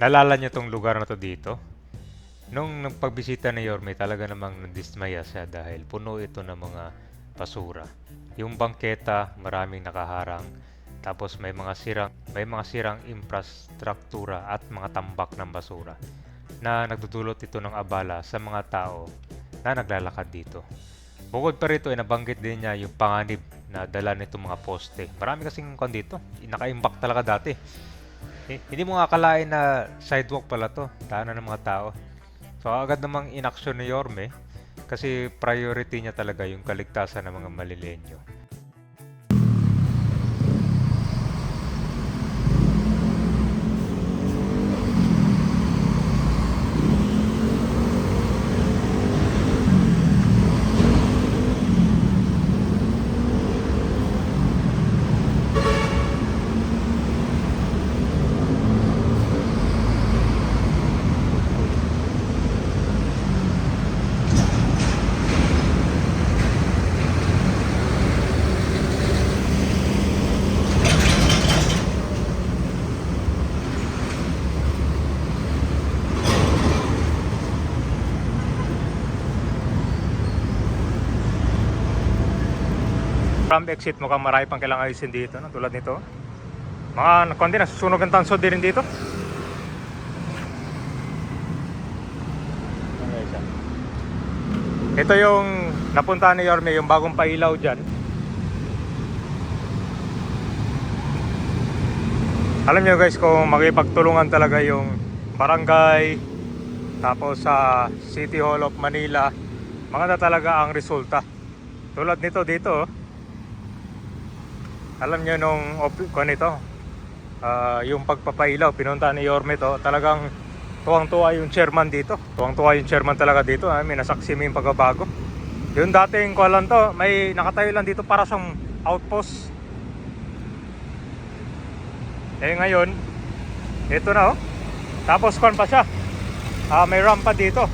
Naalala niyo tong lugar na to dito? Nung nagpagbisita ni Yorme, talaga namang nadismaya siya dahil puno ito ng mga basura. Yung bangketa, maraming nakaharang. Tapos may mga sirang infrastruktura at mga tambak ng basura na nagdudulot ito ng abala sa mga tao na naglalakad dito. Bukod pa rito ay nabanggit din niya yung panganib na dala nitong mga poste. Marami kasing kwan dito, naka-imbak talaga dati. Hindi mo nga akalain na sidewalk pala to, daanan ng mga tao. So agad namang inaksyon ni Yorme kasi priority niya talaga yung kaligtasan ng mga malilenyo. Ramp exit mukhang marami pang kailangan ayusin dito, no? Tulad nito. Mga kundi nasusunog ang tansod din dito. Ito yung napuntahan ni Yorme, yung bagong pailaw dyan. Alam nyo guys, kung magipagtulungan talaga yung barangay, tapos sa City Hall of Manila, maganda talaga ang resulta. Tulad nito dito, oh. Alam nyo nung yung pagpapailaw, pinunta ni Yorme to, talagang tuwang-tuwa yung chairman dito. Tuwang-tuwa yung chairman talaga dito, may nasaksi mo yung pagbabago. Yung dating kuwalan to, may nakatayo lang dito para sa outpost. Eh ngayon, ito na oh. Tapos kon pa siya. May rampa dito.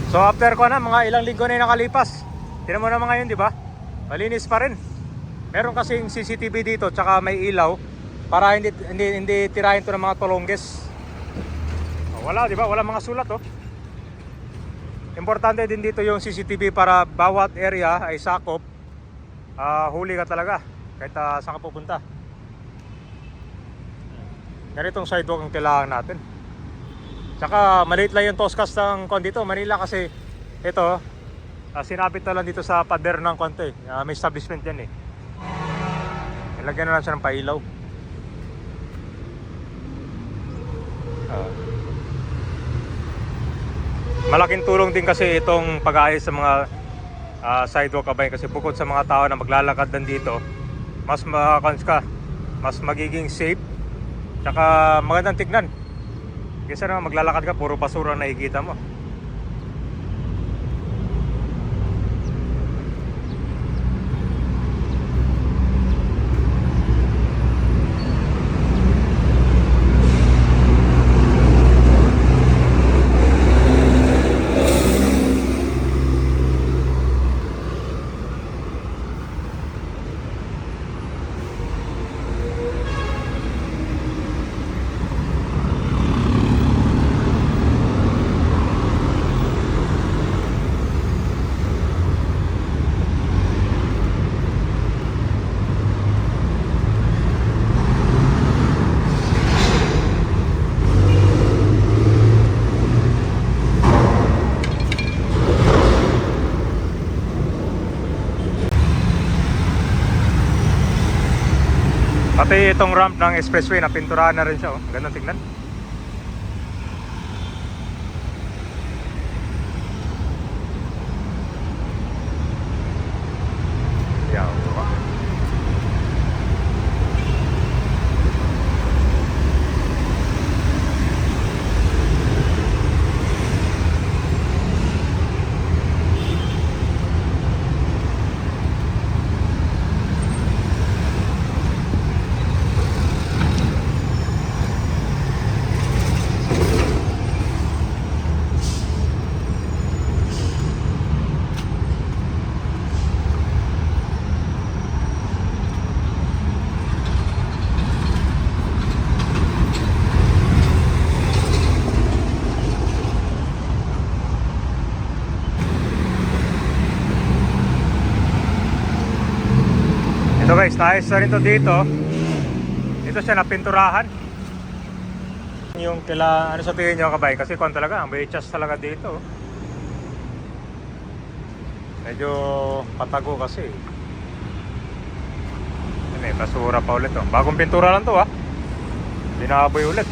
So after ko na, mga ilang linggo na yung nakalipas. Tingnan mo naman ngayon, di ba? Malinis pa rin. Meron kasing CCTV dito, tsaka may ilaw para hindi tirahin to ng mga tolongges. Wala, di ba? Wala mga sulat, oh. Importante din dito yung CCTV para bawat area ay sakop. Huli ka talaga kahit saan ka pupunta. Ganitong sidewalk ang kailangan natin. Tsaka maliit lang yung toskas ng kon dito, Manila, kasi ito sinapit na lang dito sa pader ng konti. May establishment yan eh. Ilagyan na lang siya ng pailaw. Malaking tulong din kasi itong pag-aayos sa mga sidewalk kabay, kasi bukod sa mga tao na maglalakad dito, mas mas magiging safe. Tsaka magandang tignan. Kasi naman maglalakad ka, puro basura na nakikita mo. Pati itong ramp ng expressway na pinturahan na rin siya, oh. Gandang tignan. Yaw, diba? guys, naayos na rin to dito. Ito siya napinturahan. Yung kila, ano sa tingin nyo kabay? Kasi kung talaga, ang chas talaga dito. Medyo patago kasi. May basura pa ulit, oh. Bagong pintura lang to, ha. Binaboy ulit.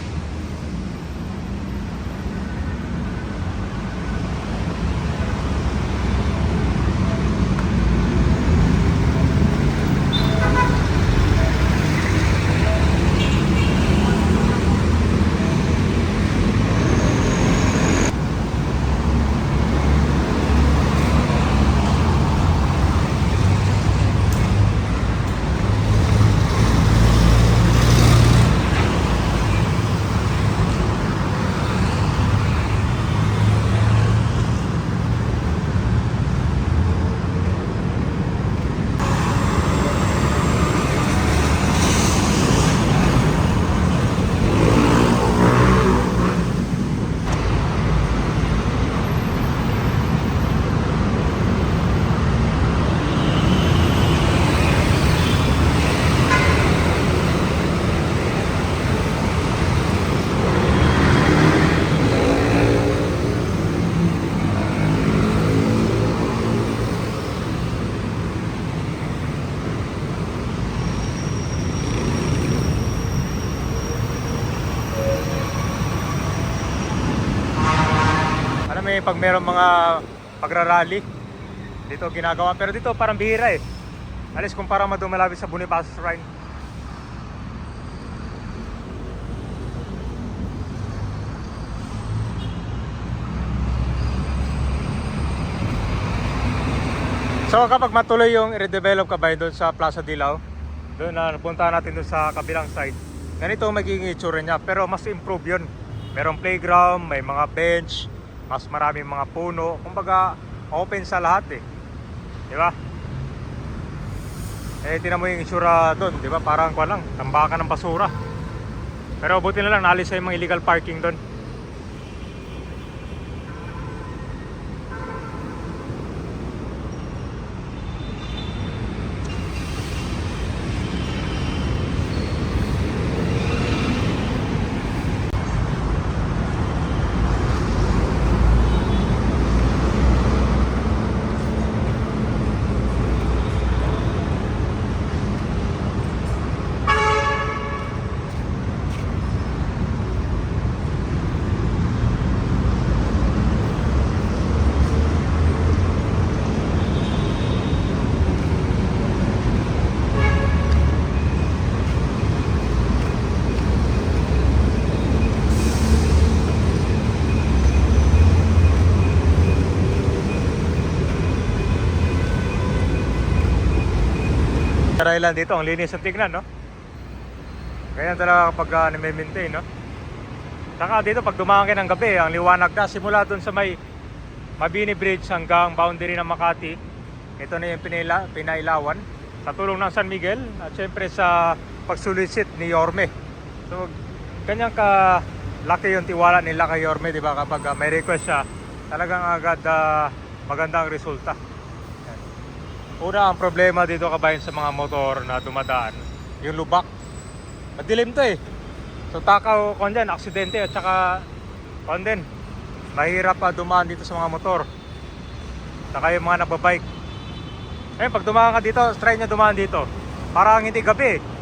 Pag mayroong mga pagrarally dito ginagawa, pero dito parang bihira eh. Alis kumpara madumalapit sa Bonifacio Shrine. So kapag matuloy yung i-redevelop kabay doon sa Plaza Dilao, doon na napunta natin doon sa kabilang side, ganito magiging itsura niya, pero mas improve yun. Merong playground, may mga bench, mas maraming mga puno, kumbaga open sa lahat eh, di ba? Eh tinan mo yung itsura doon, di ba? Parang kuwan lang, tambakan ng basura. Pero buti na lang naalis sa yung mga illegal parking doon. Island dito, ang linis ang tignan, no? Ganyan talaga kapag nime-maintain, no? Saka dito pag dumaan kayo ng gabi, ang liwanag na simula dun sa may Mabini Bridge hanggang boundary ng Makati. Ito na yung pinailawan sa tulong ng San Miguel at syempre sa pagsulisit ni Yorme. So ganyan ka laki yung tiwala nila kay Yorme, di ba? Kapag may request siya, talagang agad magandang resulta. Una, ang problema dito kabayan sa mga motor na dumadaan, yung lubak. Madilim to eh. So takaw kon dyan, aksidente at saka kon din, mahirap pa dumaan dito sa mga motor. Saka yung mga nagbabike. Pag dumaan ka dito, try nyo dumaan dito. Parang hindi gabi.